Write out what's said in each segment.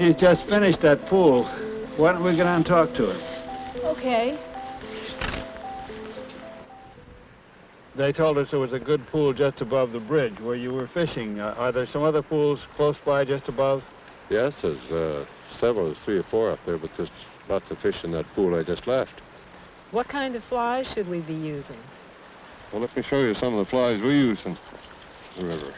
She's just finished that pool. Why don't we get on and talk to her? Okay. They told us there was a good pool just above the bridge where you were fishing. Are there some other pools close by just above? Yes, there's several. There's 3 or 4 up there, but there's lots of fish in that pool I just left. What kind of flies should we be using? Well, let me show you some of the flies we use in the river.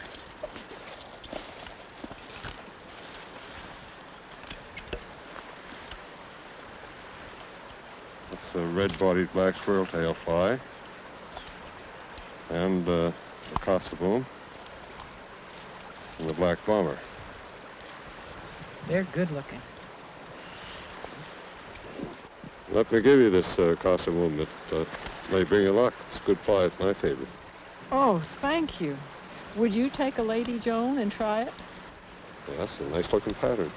That's a red-bodied black squirrel-tail fly. And the Costa-boom. And the black bomber. They're good looking. Let me give you this Costa-boom that may bring you luck. It's a good fly. It's my favorite. Oh, thank you. Would you take a Lady Joan and try it? Yes, a nice-looking pattern.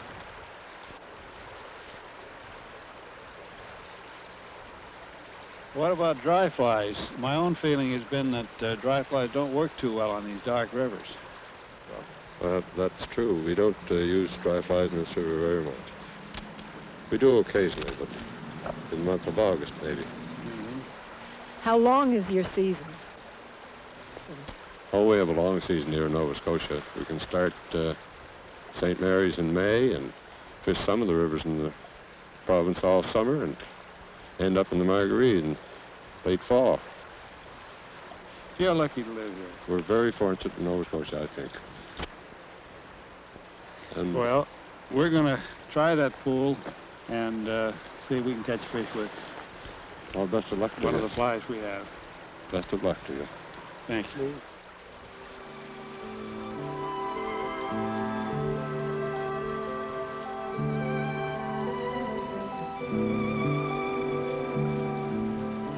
What about dry flies? My own feeling has been that dry flies don't work too well on these dark rivers. That's true. We don't use dry flies in this river very much. We do occasionally, but in the month of August, maybe. Mm-hmm. How long is your season? Oh, we have a long season here in Nova Scotia. We can start St. Mary's in May and fish some of the rivers in the province all summer and end up in the Marguerite in late fall. You're lucky to live here. We're very fortunate in Nova Scotia, I think. And well, we're going to try that pool and see if we can catch fish with well, best of luck to you. One of the flies we have. Best of luck to you. Thank you.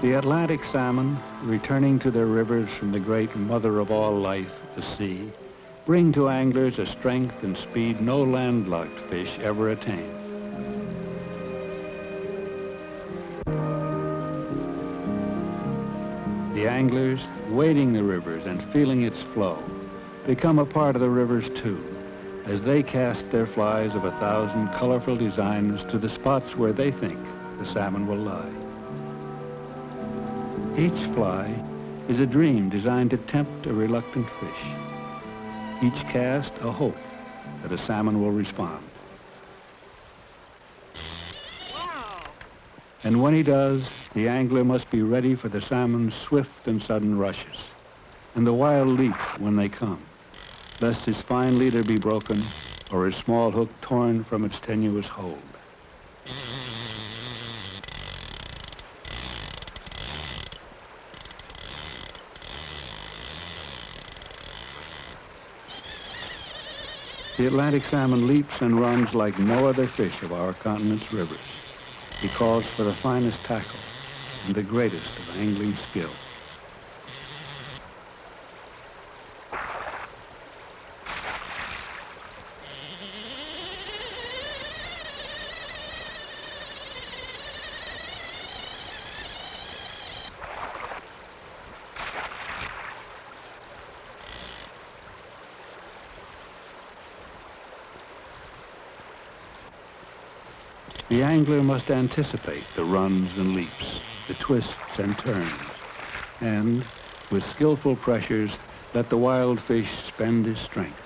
The Atlantic salmon, returning to their rivers from the great mother of all life, the sea, bring to anglers a strength and speed no landlocked fish ever attain. The anglers, wading the rivers and feeling its flow, become a part of the rivers too, as they cast their flies of 1,000 colorful designs to the spots where they think the salmon will lie. Each fly is a dream designed to tempt a reluctant fish. Each cast a hope that a salmon will respond. Wow! And when he does, the angler must be ready for the salmon's swift and sudden rushes, and the wild leap when they come, lest his fine leader be broken or his small hook torn from its tenuous hold. The Atlantic salmon leaps and runs like no other fish of our continent's rivers. He calls for the finest tackle and the greatest of angling skill. The angler must anticipate the runs and leaps, the twists and turns, and, with skillful pressures, let the wild fish spend his strength.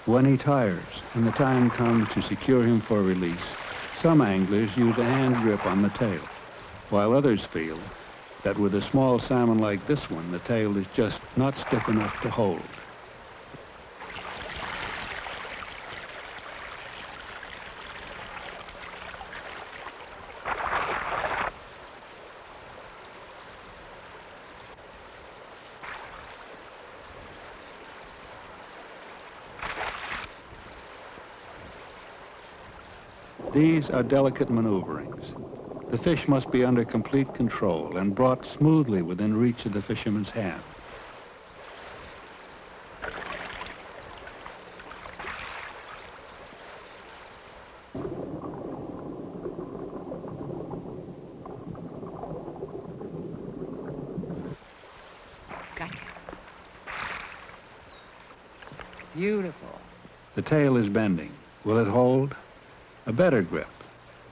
When he tires and the time comes to secure him for release, some anglers use a hand grip on the tail, while others feel that with a small salmon like this one, the tail is just not stiff enough to hold. These are delicate maneuverings. The fish must be under complete control and brought smoothly within reach of the fisherman's hand. Gotcha. Beautiful. The tail is bending. Will it hold? A better grip.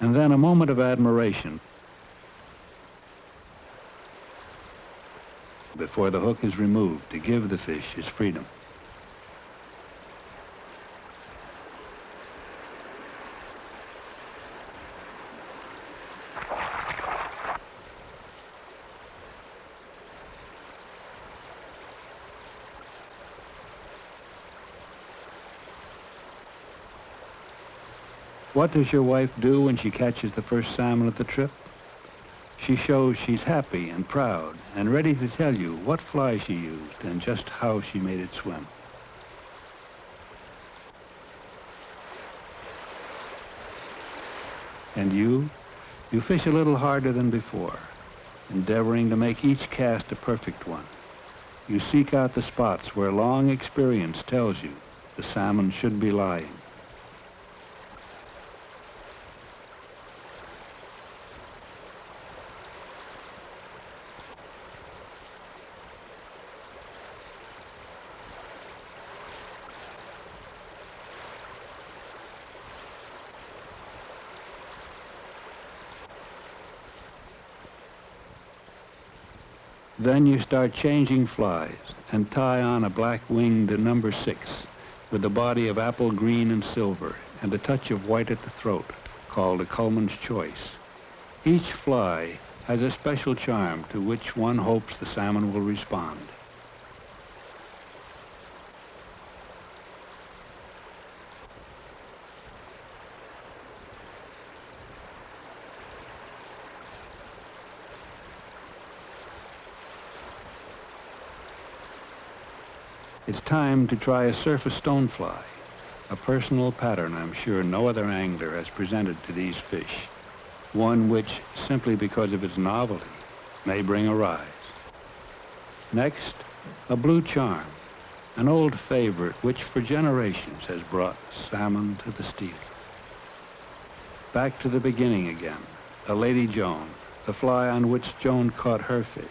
And then a moment of admiration before the hook is removed to give the fish his freedom. What does your wife do when she catches the first salmon of the trip? She shows she's happy and proud and ready to tell you what fly she used and just how she made it swim. And you fish a little harder than before, endeavoring to make each cast a perfect one. You seek out the spots where long experience tells you the salmon should be lying. Then you start changing flies and tie on a black-winged number 6 with a body of apple green and silver and a touch of white at the throat, called a Cullman's Choice. Each fly has a special charm to which one hopes the salmon will respond. It's time to try a surface stonefly, a personal pattern I'm sure no other angler has presented to these fish, one which, simply because of its novelty, may bring a rise. Next, a blue charm, an old favorite which for generations has brought salmon to the steel. Back to the beginning again, a Lady Joan, the fly on which Joan caught her fish,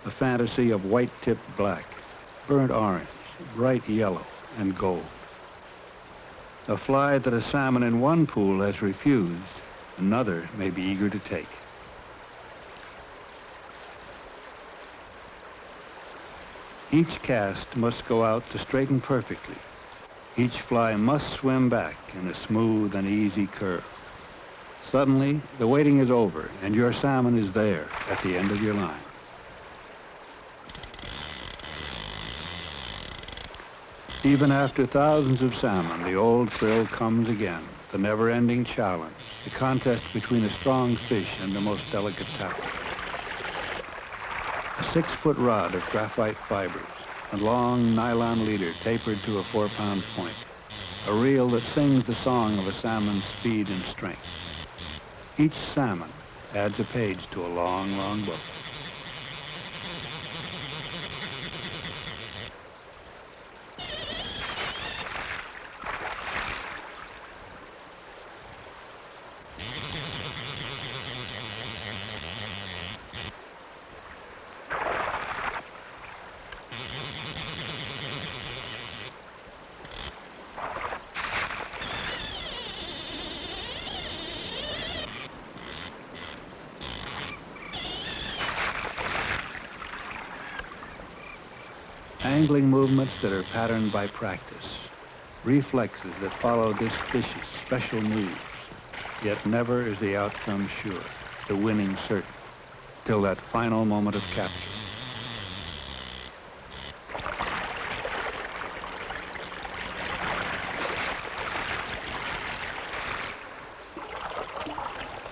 a fantasy of white-tipped black, burnt orange, bright yellow, and gold. A fly that a salmon in one pool has refused, another may be eager to take. Each cast must go out to straighten perfectly. Each fly must swim back in a smooth and easy curve. Suddenly, the waiting is over, and your salmon is there at the end of your line. Even after thousands of salmon, the old thrill comes again, the never-ending challenge, the contest between a strong fish and the most delicate tackle. A 6-foot rod of graphite fibers, a long nylon leader tapered to a 4-pound point, a reel that sings the song of a salmon's speed and strength. Each salmon adds a page to a long, long book. Angling movements that are patterned by practice, reflexes that follow this fish's special moves, yet never is the outcome sure, the winning certain, till that final moment of capture.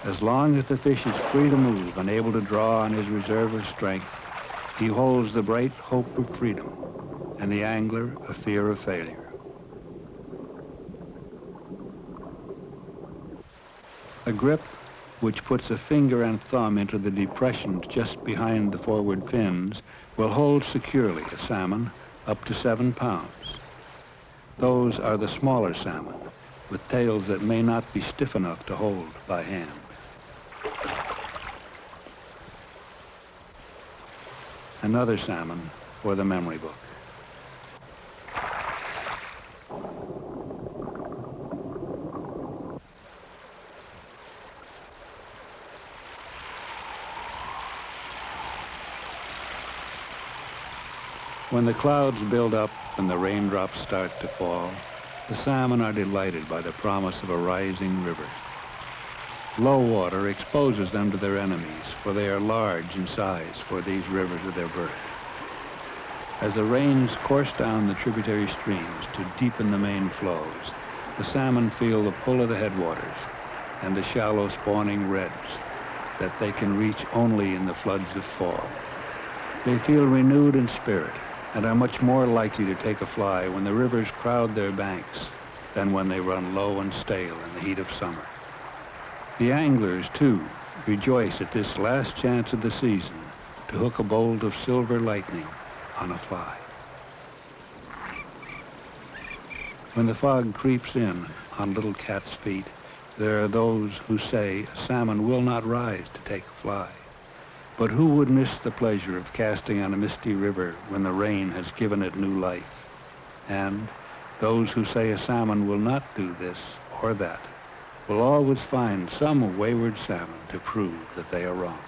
As long as the fish is free to move and able to draw on his reserve of strength, he holds the bright hope of freedom, and the angler a fear of failure. A grip which puts a finger and thumb into the depressions just behind the forward fins will hold securely a salmon up to 7 pounds. Those are the smaller salmon, with tails that may not be stiff enough to hold by hand. Another salmon for the memory book. When the clouds build up and the raindrops start to fall, the salmon are delighted by the promise of a rising river. Low water exposes them to their enemies, for they are large in size for these rivers of their birth. As the rains course down the tributary streams to deepen the main flows, the salmon feel the pull of the headwaters and the shallow spawning redds that they can reach only in the floods of fall. They feel renewed in spirit and are much more likely to take a fly when the rivers crowd their banks than when they run low and stale in the heat of summer. The anglers, too, rejoice at this last chance of the season to hook a bolt of silver lightning on a fly. When the fog creeps in on little cat's feet, there are those who say a salmon will not rise to take a fly. But who would miss the pleasure of casting on a misty river when the rain has given it new life? And those who say a salmon will not do this or that will always find some wayward salmon to prove that they are wrong.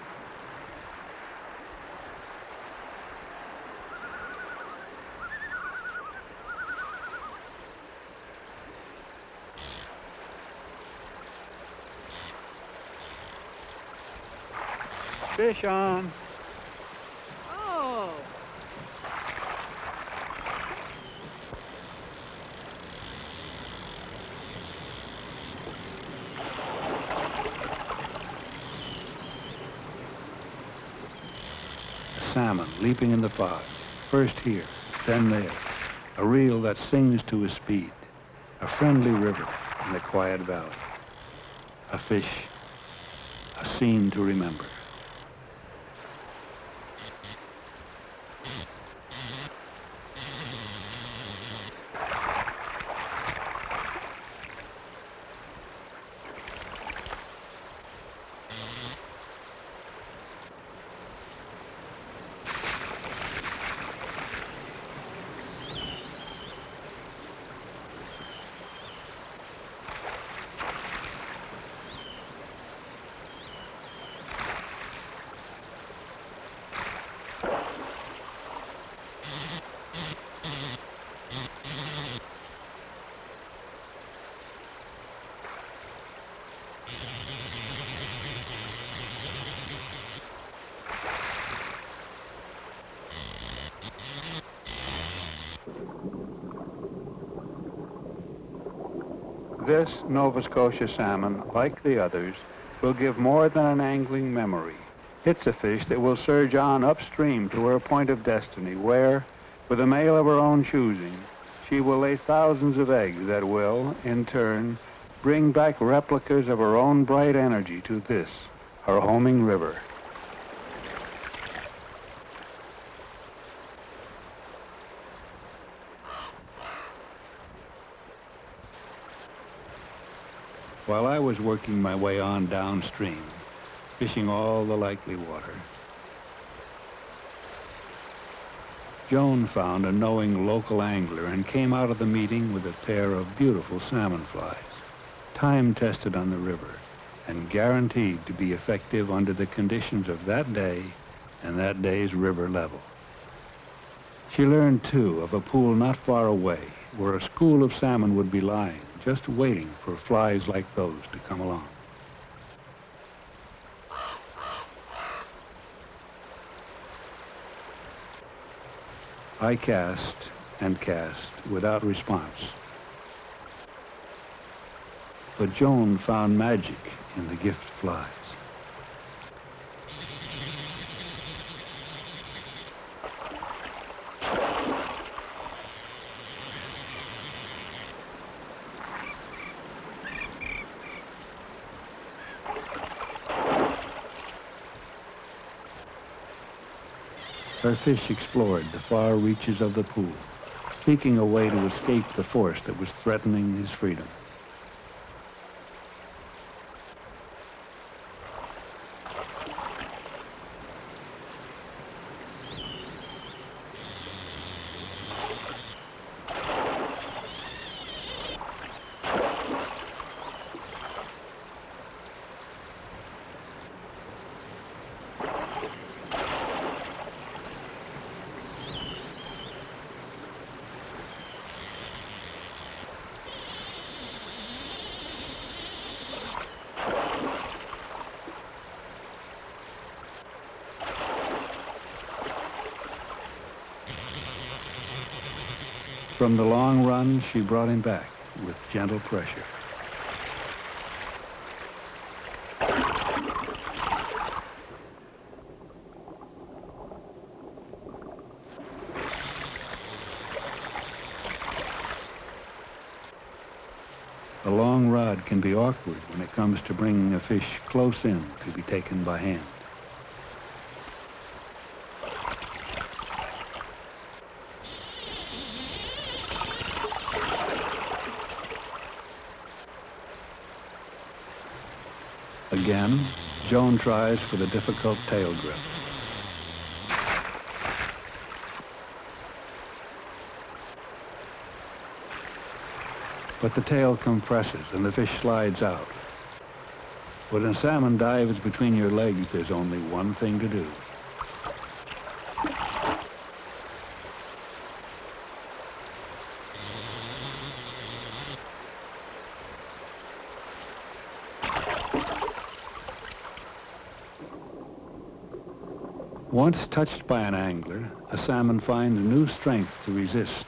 Fish on. Oh. A salmon leaping in the fog, first here, then there. A reel that sings to his speed. A friendly river in a quiet valley. A fish, a scene to remember. This Nova Scotia salmon, like the others, will give more than an angling memory. It's a fish that will surge on upstream to her point of destiny, where, with a male of her own choosing, she will lay thousands of eggs that will, in turn, bring back replicas of her own bright energy to this, her homing river. While I was working my way on downstream, fishing all the likely water, Joan found a knowing local angler and came out of the meeting with a pair of beautiful salmon flies, time-tested on the river and guaranteed to be effective under the conditions of that day and that day's river level. She learned, too, of a pool not far away where a school of salmon would be lying, just waiting for flies like those to come along. I cast and cast without response. But Joan found magic in the gift flies. Her fish explored the far reaches of the pool, seeking a way to escape the force that was threatening his freedom. from the long run, she brought him back with gentle pressure. A long rod can be awkward when it comes to bringing a fish close in to be taken by hand. Again, Joan tries for the difficult tail grip. But the tail compresses and the fish slides out. When a salmon dives between your legs, there's only one thing to do. Once touched by an angler, a salmon finds new strength to resist.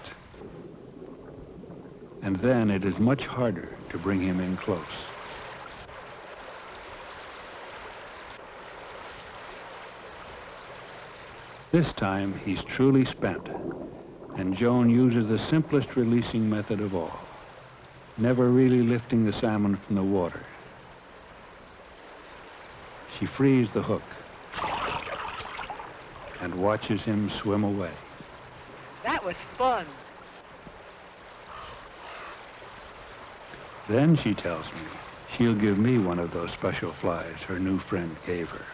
And then it is much harder to bring him in close. This time, he's truly spent, and Joan uses the simplest releasing method of all, never really lifting the salmon from the water. She frees the hook and watches him swim away. That was fun. Then, she tells me, she'll give me one of those special flies her new friend gave her.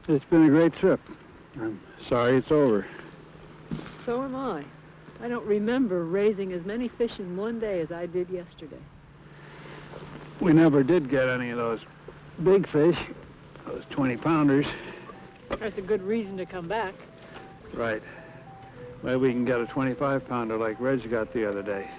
It's been a great trip. I'm sorry it's over. So am I. I don't remember raising as many fish in one day as I did yesterday. We never did get any of those big fish, those 20-pounders. That's a good reason to come back. Right. Maybe we can get a 25-pounder like Reg got the other day.